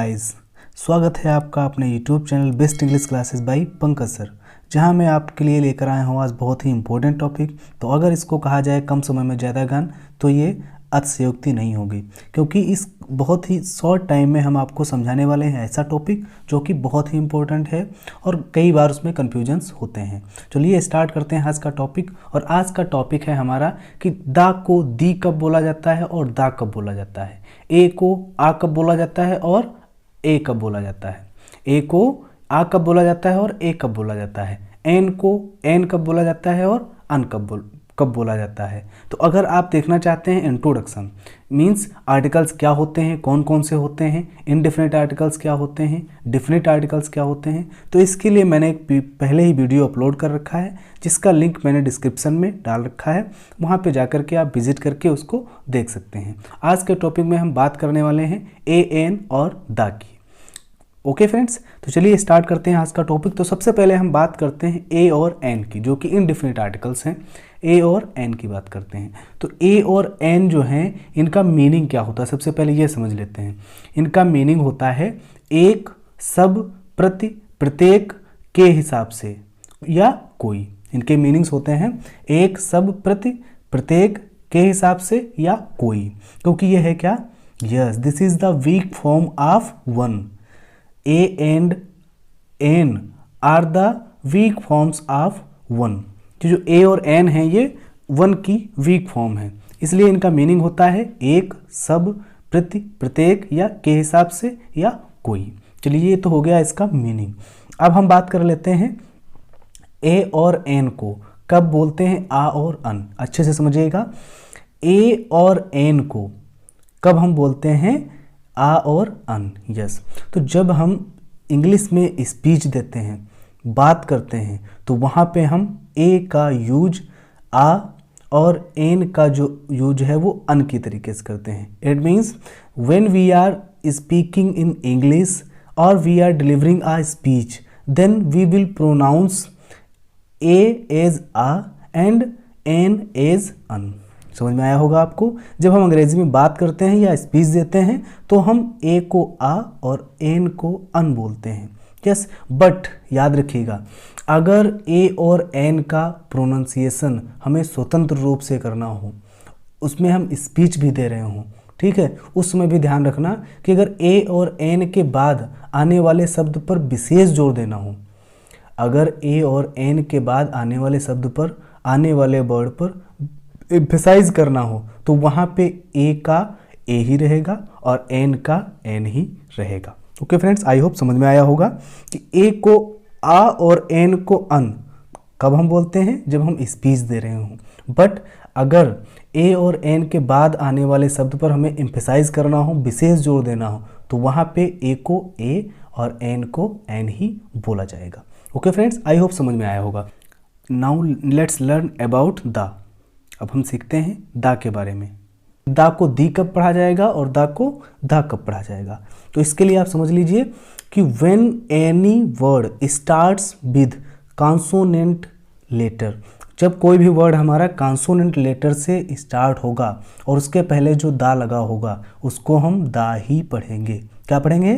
Guys, स्वागत है आपका अपने YouTube channel best English classes bye Pankaj sir, जहां मैं आपके लिए लेकर आया हूं आज बहुत ही इंपॉर्टेंट टॉपिक। तो अगर इसको कहा जाए कम समय में ज़्यादा ज्ञान, तो ये अतिशयोक्ति नहीं होगी, क्योंकि इस बहुत ही शॉर्ट टाइम में हम आपको समझाने वाले हैं ऐसा टॉपिक जो कि बहुत ही इंपॉर्टेंट है और कई बार उसमें कन्फ्यूजन्स होते हैं। चलिए स्टार्ट करते हैं आज का टॉपिक। और आज का टॉपिक है हमारा कि दा को दी कब बोला जाता है और दा कब बोला जाता है, ए को आ कब बोला जाता है और ए कब बोला जाता है, ए को आ कब बोला जाता है और ए कब बोला जाता है, एन को एन कब बोला जाता है और अन कब बोला जाता है। तो अगर आप देखना चाहते हैं इंट्रोडक्शन मीन्स आर्टिकल्स क्या होते हैं, कौन कौन से होते हैं, इनडेफिनिट आर्टिकल्स क्या होते हैं, डेफिनिट आर्टिकल्स क्या होते हैं, तो इसके लिए मैंने एक पहले ही वीडियो अपलोड कर रखा है जिसका लिंक मैंने डिस्क्रिप्शन में डाल रखा है। वहाँ पे जाकर के आप विजिट करके उसको देख सकते हैं। आज के टॉपिक में हम बात करने वाले हैं ए एन और दा की। ओके फ्रेंड्स, तो चलिए स्टार्ट करते हैं आज का टॉपिक। तो सबसे पहले हम बात करते हैं ए और एन की, जो कि इनडेफिनिट आर्टिकल्स हैं। ए और एन की बात करते हैं। तो ए और एन जो हैं, इनका मीनिंग क्या होता है, सबसे पहले ये समझ लेते हैं। इनका मीनिंग होता है एक, सब, प्रति, प्रत्येक, के हिसाब से या कोई। इनके मीनिंग्स होते हैं एक, सब, प्रति, प्रत्येक, के हिसाब से या कोई। क्योंकि ये है क्या, yes, this is the weak form of one. A and an are the weak forms of one. जो ए और एन है ये वन की वीक फॉर्म है, इसलिए इनका मीनिंग होता है एक, सब, प्रति, प्रत्येक या के हिसाब से या कोई। चलिए ये तो हो गया इसका मीनिंग। अब हम बात कर लेते हैं ए और एन को कब बोलते हैं आ और अन। अच्छे से समझिएगा, ए और एन को कब हम बोलते हैं आ और अन। यस, तो जब हम इंग्लिश में स्पीच देते हैं, बात करते हैं, तो वहाँ पे हम ए का यूज आ और एन का जो यूज है वो अन की तरीके से करते हैं। It means when we are speaking in English और we are delivering a speech, then we will pronounce A as uh and an as un. समझ में आया होगा आपको। जब हम अंग्रेजी में बात करते हैं या स्पीच देते हैं तो हम ए को आ और एन को अन बोलते हैं। यस, बट याद रखिएगा, अगर ए और एन का प्रोनाउंसिएशन हमें स्वतंत्र रूप से करना हो, उसमें हम स्पीच भी दे रहे हों, ठीक है, उस समय भी ध्यान रखना कि अगर ए और एन के बाद आने वाले शब्द पर विशेष जोर देना हो, अगर ए और एन के बाद आने वाले शब्द पर, आने वाले वर्ड पर एम्फेसाइज करना हो, तो वहाँ पे ए का ए ही रहेगा और एन का एन ही रहेगा। ओके फ्रेंड्स, आई होप समझ में आया होगा कि ए को आ और एन को अन कब हम बोलते हैं, जब हम स्पीच दे रहे हों। बट अगर ए और एन के बाद आने वाले शब्द पर हमें एम्फेसाइज करना हो, विशेष जोर देना हो, तो वहाँ पे ए को ए और एन को एन ही बोला जाएगा। ओके फ्रेंड्स, आई होप समझ में आया होगा। नाउ लेट्स लर्न अबाउट दा। अब हम सीखते हैं दा के बारे में। दा को दी कब पढ़ा जाएगा और दा को दा कब पढ़ा जाएगा। तो इसके लिए आप समझ लीजिए कि when any word starts with consonant letter, जब कोई भी वर्ड हमारा कॉन्सोनेंट लेटर से स्टार्ट होगा और उसके पहले जो दा लगा होगा उसको हम दा ही पढ़ेंगे। क्या पढ़ेंगे?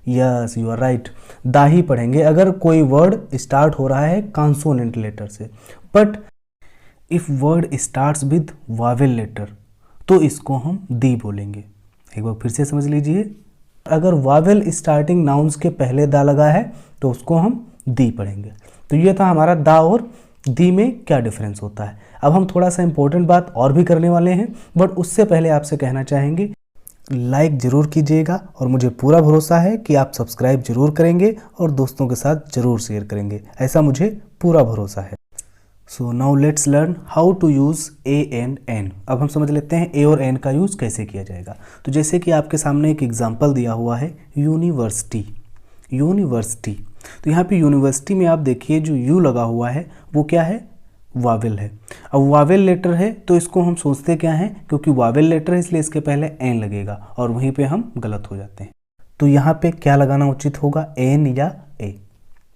यस, यू आर राइट, दा ही पढ़ेंगे अगर कोई वर्ड स्टार्ट हो रहा है कॉन्सोनेंट लेटर से। But if word starts with vowel letter, तो इसको हम दी बोलेंगे। एक बार फिर से समझ लीजिए, अगर वावेल स्टार्टिंग नाउन्स के पहले दा लगा है तो उसको हम दी पढ़ेंगे। तो ये था हमारा दा और दी में क्या डिफरेंस होता है। अब हम थोड़ा सा इंपॉर्टेंट बात और भी करने वाले हैं, बट उससे पहले आपसे कहना चाहेंगे लाइक ज़रूर कीजिएगा और मुझे पूरा भरोसा है कि आप सब्सक्राइब जरूर करेंगे और दोस्तों के साथ ज़रूर शेयर करेंगे, ऐसा मुझे पूरा भरोसा है। So now let's learn how to use a and an. अब हम समझ लेते हैं ए और एन का यूज़ कैसे किया जाएगा। तो जैसे कि आपके सामने एक एग्जांपल दिया हुआ है यूनिवर्सिटी। यूनिवर्सिटी, तो यहाँ पे यूनिवर्सिटी में आप देखिए जो यू लगा हुआ है वो क्या है, वावेल है। अब वावेल लेटर है तो इसको हम सोचते क्या हैं, क्योंकि वावेल लेटर है इसलिए इसके पहले एन लगेगा और वहीं पे हम गलत हो जाते हैं। तो यहाँ पे क्या लगाना उचित होगा, एन या ए।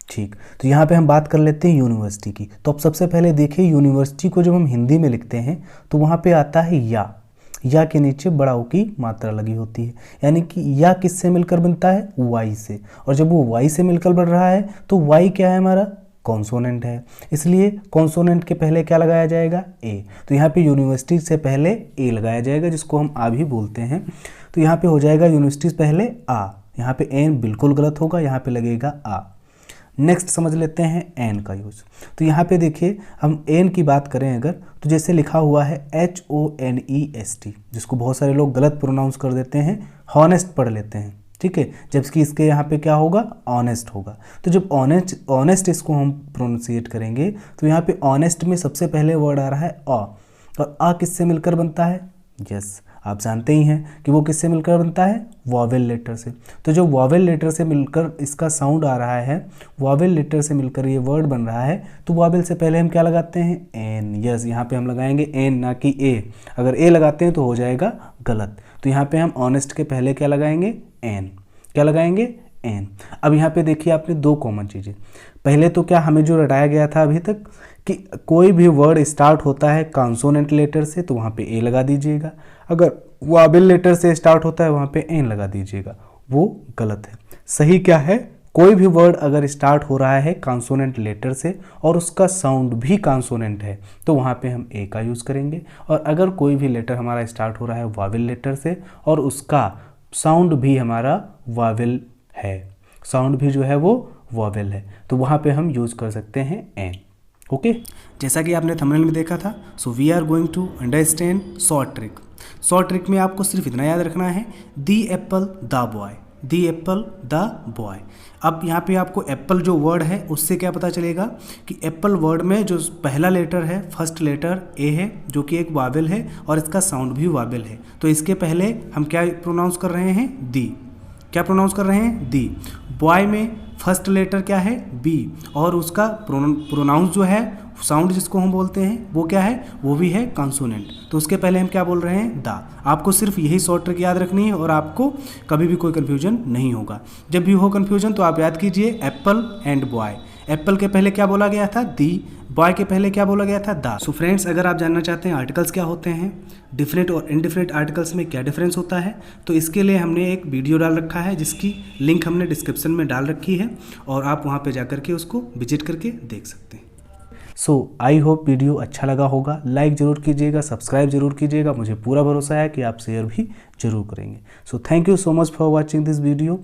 ठीक, तो यहाँ पे हम बात कर लेते हैं यूनिवर्सिटी की। तो अब सबसे पहले देखिए यूनिवर्सिटी को जब हम हिंदी में लिखते हैं तो वहाँ पे आता है या। या के नीचे बड़ा ऊ की मात्रा लगी होती है, यानी कि या किससे मिलकर बनता है, वाई से, और जब वो वाई से मिलकर बन रहा है तो वाई क्या है हमारा, कॉन्सोनेंट है, इसलिए कॉन्सोनेंट के पहले क्या लगाया जाएगा, ए। तो यहाँ पे यूनिवर्सिटी से पहले ए लगाया जाएगा, जिसको हम आ भी बोलते हैं। तो यहाँ पे हो जाएगा यूनिवर्सिटी से पहले आ, यहाँ पे एन बिल्कुल गलत होगा, यहाँ पे लगेगा आ। नेक्स्ट समझ लेते हैं एन का यूज। तो यहाँ पे देखिए हम एन की बात करें अगर, तो जैसे लिखा हुआ है HONEST, जिसको बहुत सारे लोग गलत प्रोनाउंस कर देते हैं, हॉनेस्ट पढ़ लेते हैं, ठीक है, जबकि इसके यहाँ पे क्या होगा, ऑनेस्ट होगा। तो जब ऑनेस्ट इसको हम प्रोनाउंसिएट करेंगे तो यहाँ पे ऑनेस्ट में सबसे पहले वर्ड आ रहा है अ, और आ किससे मिलकर बनता है, यस आप जानते ही हैं कि वो किससे मिलकर बनता है, वॉवेल लेटर से। तो जो वॉवेल लेटर से मिलकर इसका साउंड आ रहा है, वॉवेल लेटर से मिलकर ये वर्ड बन रहा है, तो वॉवेल से पहले हम क्या लगाते हैं, एन। यस यहाँ पे हम लगाएंगे एन, ना कि ए। अगर ए लगाते हैं तो हो जाएगा गलत। तो यहाँ पे हम ऑनेस्ट के पहले क्या लगाएंगे, एन। क्या लगाएंगे, एन। अब यहाँ पे देखिए आपने दो कॉमन चीज़ें, पहले तो क्या हमें जो रटाया गया था अभी तक कि कोई भी वर्ड स्टार्ट होता है कॉन्सोनेंट लेटर से तो वहाँ पे ए लगा दीजिएगा, अगर वॉवेल लेटर से स्टार्ट होता है वहाँ पे एन लगा दीजिएगा, वो गलत है। सही क्या है, कोई भी वर्ड अगर स्टार्ट हो रहा है कॉन्सोनेंट लेटर से और उसका साउंड भी कॉन्सोनेंट है तो वहाँ पे हम ए का यूज़ करेंगे, और अगर कोई भी लेटर हमारा स्टार्ट हो रहा है वॉवेल लेटर से और उसका साउंड भी हमारा वॉवेल है, साउंड भी जो है वो वॉवेल है, तो वहाँ पे हम यूज़ कर सकते हैं एन। ओके, जैसा कि आपने थंबनेल में देखा था, so we are going to understand short trick. Short trick में आपको सिर्फ इतना याद रखना है, the apple the boy, the apple the boy. अब यहाँ पे आपको एप्पल जो वर्ड है उससे क्या पता चलेगा कि एप्पल वर्ड में जो पहला लेटर है, फर्स्ट लेटर ए है, जो कि एक वावेल है और इसका साउंड भी वावेल है। तो इसके पहले हम क्या प्रोनाउंस कर रहे हैं, दी। क्या प्रोनाउंस कर रहे हैं, दी। बॉय में फर्स्ट लेटर क्या है, बी, और उसका प्रोनाउंस जो है, साउंड जिसको हम बोलते हैं वो क्या है, वो भी है कॉन्सोनेंट। तो उसके पहले हम क्या बोल रहे हैं, दा। आपको सिर्फ यही शॉर्ट ट्रिक याद रखनी है और आपको कभी भी कोई कन्फ्यूजन नहीं होगा। जब भी हो कन्फ्यूजन तो आप याद कीजिए एप्पल एंड बॉय। एप्पल के पहले क्या बोला गया था, दी। बॉय के पहले क्या बोला गया था, दा। सो फ्रेंड्स, अगर आप जानना चाहते हैं आर्टिकल्स क्या होते हैं, डिफरेंट और इनडिफरेंट आर्टिकल्स में क्या डिफरेंस होता है, तो इसके लिए हमने एक वीडियो डाल रखा है जिसकी लिंक हमने डिस्क्रिप्शन में डाल रखी है और आप वहाँ पे जा करके उसको विजिट करके देख सकते हैं। सो आई होप वीडियो अच्छा लगा होगा, लाइक ज़रूर कीजिएगा, सब्सक्राइब जरूर कीजिएगा, मुझे पूरा भरोसा है कि आप शेयर भी जरूर करेंगे। So thank you so much for watching this video.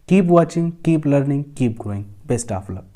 Keep watching, keep learning, keep growing. Best of luck.